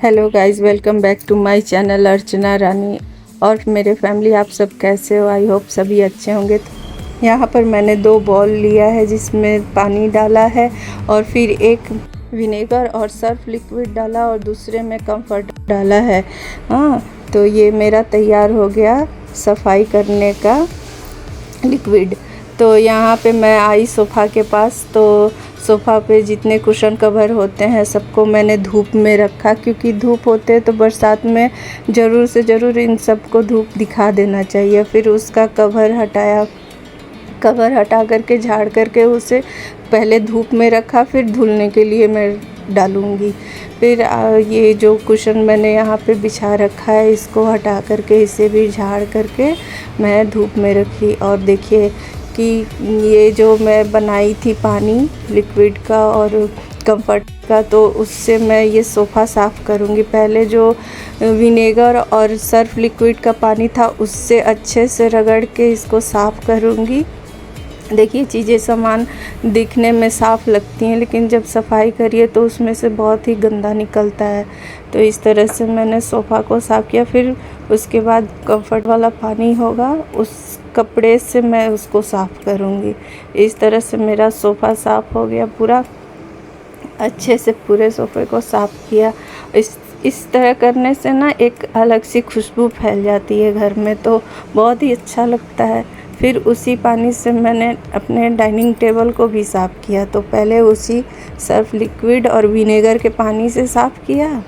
Hello guys, welcome back to my channel Archana Rani. और मेरे family, आप सब कैसे हो? आई होप सभी अच्छे होंगे। तो यहाँ पर मैंने 2 बॉल लिया है जिसमें पानी डाला है और फिर एक विनेगर और सर्फ लिक्विड डाला और दूसरे में कम्फर्ट डाला है। हाँ, तो ये मेरा तैयार हो गया सफाई करने का लिक्विड। तो यहाँ पे मैं आई सोफ़ा के पास। तो सोफ़ा पे जितने कुशन कवर होते हैं सबको मैंने धूप में रखा, क्योंकि धूप होते हैं तो बरसात में ज़रूर से ज़रूर इन सबको धूप दिखा देना चाहिए। फिर उसका कवर हटाया, कवर हटा करके झाड़ करके उसे पहले धूप में रखा, फिर धुलने के लिए मैं डालूँगी। फिर ये जो कुशन मैंने यहाँ पे बिछा रखा है इसको हटा करके इसे भी झाड़ करके मैं धूप में रखी। और देखिए कि ये जो मैं बनाई थी पानी लिक्विड का और कंफर्ट का, तो उससे मैं ये सोफ़ा साफ़ करूँगी। पहले जो विनेगर और सर्फ लिक्विड का पानी था उससे अच्छे से रगड़ के इसको साफ़ करूँगी। देखिए, चीज़ें सामान दिखने में साफ़ लगती हैं लेकिन जब सफाई करिए तो उसमें से बहुत ही गंदा निकलता है। तो इस तरह से मैंने सोफ़ा को साफ़ किया। फिर उसके बाद कंफर्ट वाला पानी होगा, उस कपड़े से मैं उसको साफ़ करूँगी। इस तरह से मेरा सोफ़ा साफ़ हो गया पूरा, अच्छे से पूरे सोफ़े को साफ़ किया। इस तरह करने से ना एक अलग सी खुशबू फैल जाती है घर में, तो बहुत ही अच्छा लगता है। फिर उसी पानी से मैंने अपने डाइनिंग टेबल को भी साफ़ किया। तो पहले उसी सर्फ लिक्विड और विनेगर के पानी से साफ़ किया।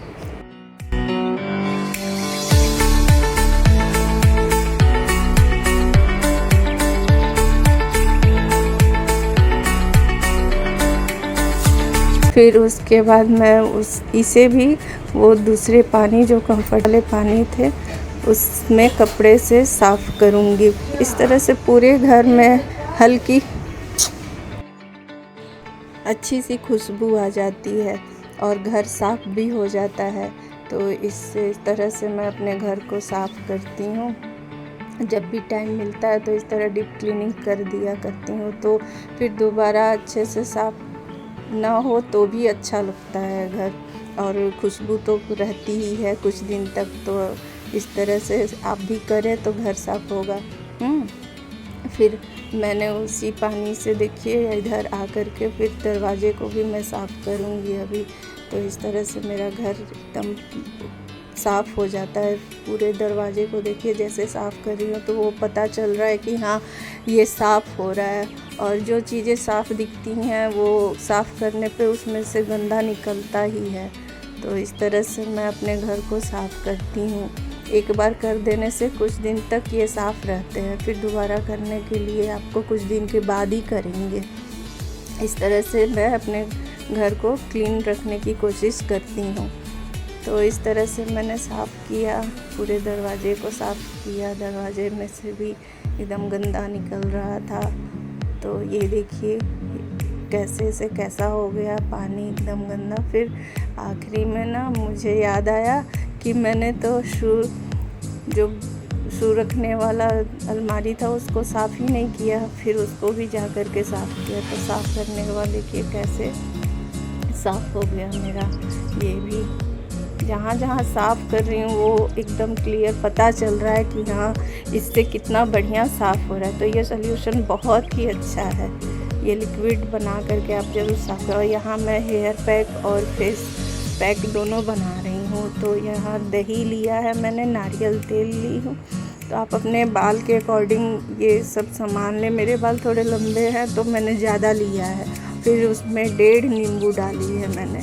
फिर उसके बाद मैं इसे भी वो दूसरे पानी जो कंफर्ट वाले पानी थे उसमें कपड़े से साफ़ करूँगी। इस तरह से पूरे घर में हल्की अच्छी सी खुशबू आ जाती है और घर साफ़ भी हो जाता है। तो इस तरह से मैं अपने घर को साफ़ करती हूँ। जब भी टाइम मिलता है तो इस तरह डीप क्लीनिंग कर दिया करती हूँ, तो फिर दोबारा अच्छे से साफ़ ना हो तो भी अच्छा लगता है घर, और खुशबू तो रहती ही है कुछ दिन तक। तो इस तरह से आप भी करें तो घर साफ़ होगा। फिर मैंने उसी पानी से देखिए इधर आ कर के फिर दरवाजे को भी मैं साफ़ करूँगी अभी। तो इस तरह से मेरा घर एकदम साफ़ हो जाता है। पूरे दरवाजे को देखिए जैसे साफ़ कर रही हूँ तो वो पता चल रहा है कि हाँ, ये साफ़ हो रहा है। और जो चीज़ें साफ़ दिखती हैं वो साफ़ करने पे उसमें से गंदा निकलता ही है। तो इस तरह से मैं अपने घर को साफ़ करती हूँ। एक बार कर देने से कुछ दिन तक ये साफ़ रहते हैं, फिर दोबारा करने के लिए आपको कुछ दिन के बाद ही करेंगे। इस तरह से मैं अपने घर को क्लीन रखने की कोशिश करती हूँ। तो इस तरह से मैंने साफ़ किया, पूरे दरवाजे को साफ़ किया। दरवाजे में से भी एकदम गंदा निकल रहा था। तो ये देखिए कैसे से कैसा हो गया पानी एकदम गंदा। फिर आखिरी में ना मुझे याद आया कि मैंने तो शू रखने वाला अलमारी था उसको साफ़ ही नहीं किया। फिर उसको भी जा कर के साफ़ किया। तो साफ़ करने के बाद देखिए कैसे साफ़ हो गया मेरा। ये भी जहाँ जहाँ साफ़ कर रही हूँ वो एकदम क्लियर पता चल रहा है कि हाँ, इससे कितना बढ़िया साफ़ हो रहा है। तो ये सॉल्यूशन बहुत ही अच्छा है। ये लिक्विड बना करके आप ज़रूर साफ़ करो। यहाँ मैं हेयर पैक और फेस पैक दोनों बना रही हूँ। तो यहाँ दही लिया है मैंने, नारियल तेल ली हूँ। तो आप अपने बाल के अकॉर्डिंग ये सब सामान लें। मेरे बाल थोड़े लंबे हैं तो मैंने ज़्यादा लिया है। फिर उसमें 1.5 नींबू डाली है मैंने,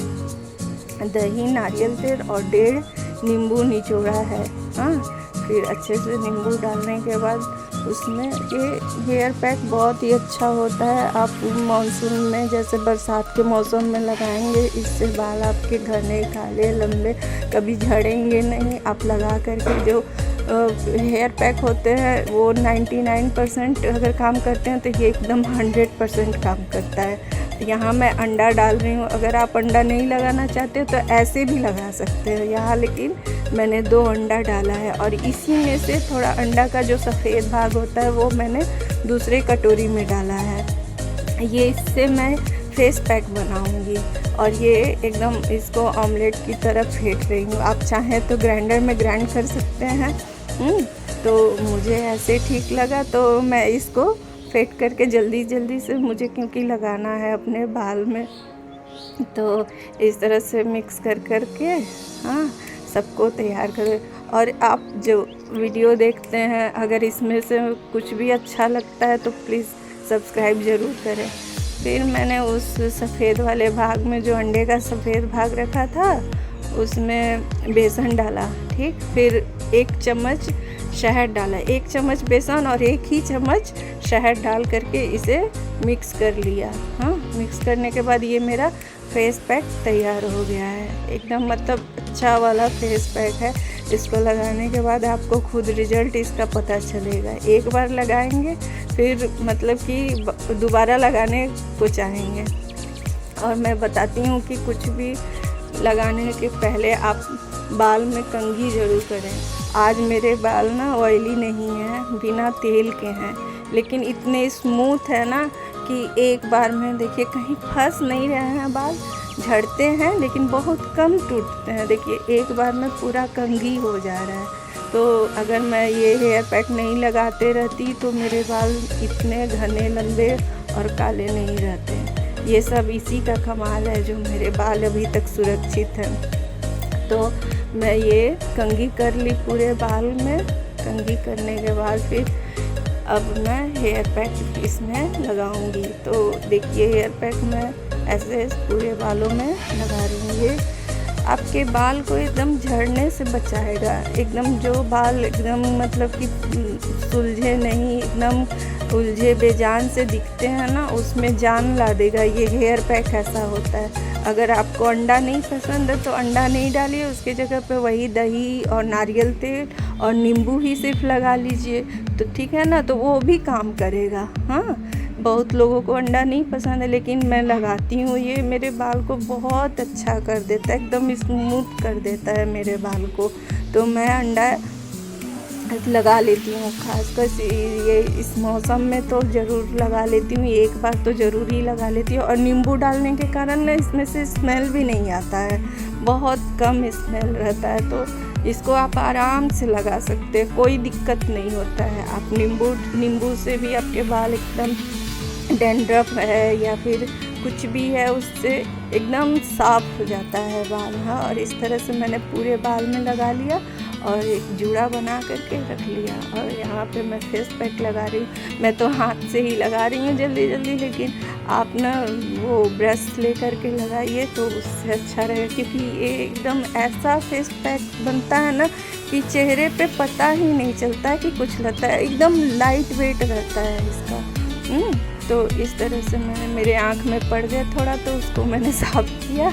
दही, नारियल तेल और 1.5 नींबू निचोड़ा है। हाँ, फिर अच्छे से नींबू डालने के बाद उसमें ये हेयर पैक बहुत ही अच्छा होता है। आप मानसून में जैसे बरसात के मौसम में लगाएंगे, इससे बाल आपके घने काले लंबे कभी झड़ेंगे नहीं। आप लगा करके जो हेयर पैक होते हैं वो 99% अगर काम करते हैं तो ये एकदम 100% काम करता है। यहाँ मैं अंडा डाल रही हूँ। अगर आप अंडा नहीं लगाना चाहते तो ऐसे भी लगा सकते हो यहाँ, लेकिन मैंने 2 अंडा डाला है। और इसी में से थोड़ा अंडा का जो सफ़ेद भाग होता है वो मैंने दूसरे कटोरी में डाला है। ये इससे मैं फेस पैक बनाऊंगी। और ये एकदम इसको ऑमलेट की तरह फेंट रही हूँ। आप चाहें तो ग्राइंडर में ग्राइंड कर सकते हैं। तो मुझे ऐसे ठीक लगा तो मैं इसको फेंट करके जल्दी से, मुझे क्योंकि लगाना है अपने बाल में, तो इस तरह से मिक्स कर के हाँ सबको तैयार करें। और आप जो वीडियो देखते हैं, अगर इसमें से कुछ भी अच्छा लगता है तो प्लीज़ सब्सक्राइब ज़रूर करें। फिर मैंने उस सफ़ेद वाले भाग में, जो अंडे का सफ़ेद भाग रखा था, उसमें बेसन डाला। ठीक, फिर 1 चम्मच शहद डाला, 1 चम्मच बेसन और 1 ही चम्मच शहद डाल करके इसे मिक्स कर लिया। हाँ, मिक्स करने के बाद ये मेरा फेस पैक तैयार हो गया है। एकदम मतलब अच्छा वाला फेस पैक है। इसको लगाने के बाद आपको खुद रिज़ल्ट इसका पता चलेगा। एक बार लगाएंगे फिर मतलब कि दोबारा लगाने को चाहेंगे। और मैं बताती हूँ कि कुछ भी लगाने के पहले आप बाल में कंघी ज़रूर करें। आज मेरे बाल ना ऑयली नहीं है, बिना तेल के हैं, लेकिन इतने स्मूथ है ना कि एक बार में देखिए कहीं फंस नहीं रहे हैं बाल। झड़ते हैं लेकिन बहुत कम टूटते हैं। देखिए एक बार में पूरा कंघी हो जा रहा है। तो अगर मैं ये हेयर पैक नहीं लगाते रहती तो मेरे बाल इतने घने, लंबे और काले नहीं रहते। ये सब इसी का कमाल है जो मेरे बाल अभी तक सुरक्षित हैं। तो मैं ये कंघी कर ली पूरे बाल में। कंघी करने के बाद फिर अब मैं हेयर पैक इसमें लगाऊंगी। तो देखिए हेयर पैक मैं ऐसे पूरे बालों में लगा रही हूँ। ये आपके बाल को एकदम झड़ने से बचाएगा। एकदम जो बाल एकदम मतलब कि सुलझे नहीं, एकदम उलझे बेजान से दिखते हैं ना, उसमें जान ला देगा। ये हेयर पैक ऐसा होता है। अगर आपको अंडा नहीं पसंद है तो अंडा नहीं डालिए, उसके जगह पे वही दही और नारियल तेल और नींबू ही सिर्फ लगा लीजिए, तो ठीक है ना, तो वो भी काम करेगा। हाँ, बहुत लोगों को अंडा नहीं पसंद है, लेकिन मैं लगाती हूँ। ये मेरे बाल को बहुत अच्छा कर देता है, एकदम स्मूथ कर देता है मेरे बाल को। तो मैं अंडा लगा लेती हूँ, खासकर ये इस मौसम में तो ज़रूर लगा लेती हूँ। एक बार तो ज़रूर ही लगा लेती हूँ। और नींबू डालने के कारण ना इसमें से स्मेल भी नहीं आता है, बहुत कम स्मेल रहता है। तो इसको आप आराम से लगा सकते हैं, कोई दिक्कत नहीं होता है। आप नींबू से भी आपके बाल एकदम डैंड्रफ है या फिर कुछ भी है उससे एकदम साफ़ हो जाता है बाल। हाँ, और इस तरह से मैंने पूरे बाल में लगा लिया और एक जूड़ा बना करके रख लिया। और यहाँ पे मैं फेस पैक लगा रही हूँ। मैं तो हाथ से ही लगा रही हूँ जल्दी, लेकिन आप ना वो ब्रश ले करके लगाइए तो उससे अच्छा रहेगा, क्योंकि ये एकदम ऐसा फेस पैक बनता है ना कि चेहरे पे पता ही नहीं चलता है कि कुछ लगता है। एकदम लाइट वेट रहता है इसका। तो इस तरह से मेरे आँख में पड़ गया थोड़ा, तो उसको मैंने साफ़ किया।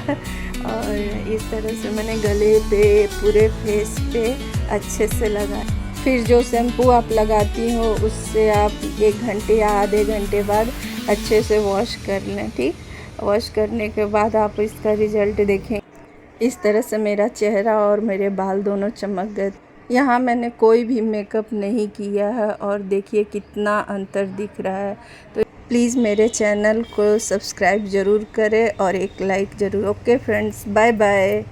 और इस तरह से मैंने गले पे, पूरे फेस पे अच्छे से लगाया। फिर जो शैम्पू आप लगाती हो उससे आप 1 घंटे या आधे घंटे बाद अच्छे से वॉश कर लें। ठीक, वॉश करने के बाद आप इसका रिज़ल्ट देखें। इस तरह से मेरा चेहरा और मेरे बाल दोनों चमक गए। यहाँ मैंने कोई भी मेकअप नहीं किया है और देखिए कितना अंतर दिख रहा है। तो प्लीज़ मेरे चैनल को सब्सक्राइब ज़रूर करें और एक लाइक ज़रूर। Okay friends, bye bye.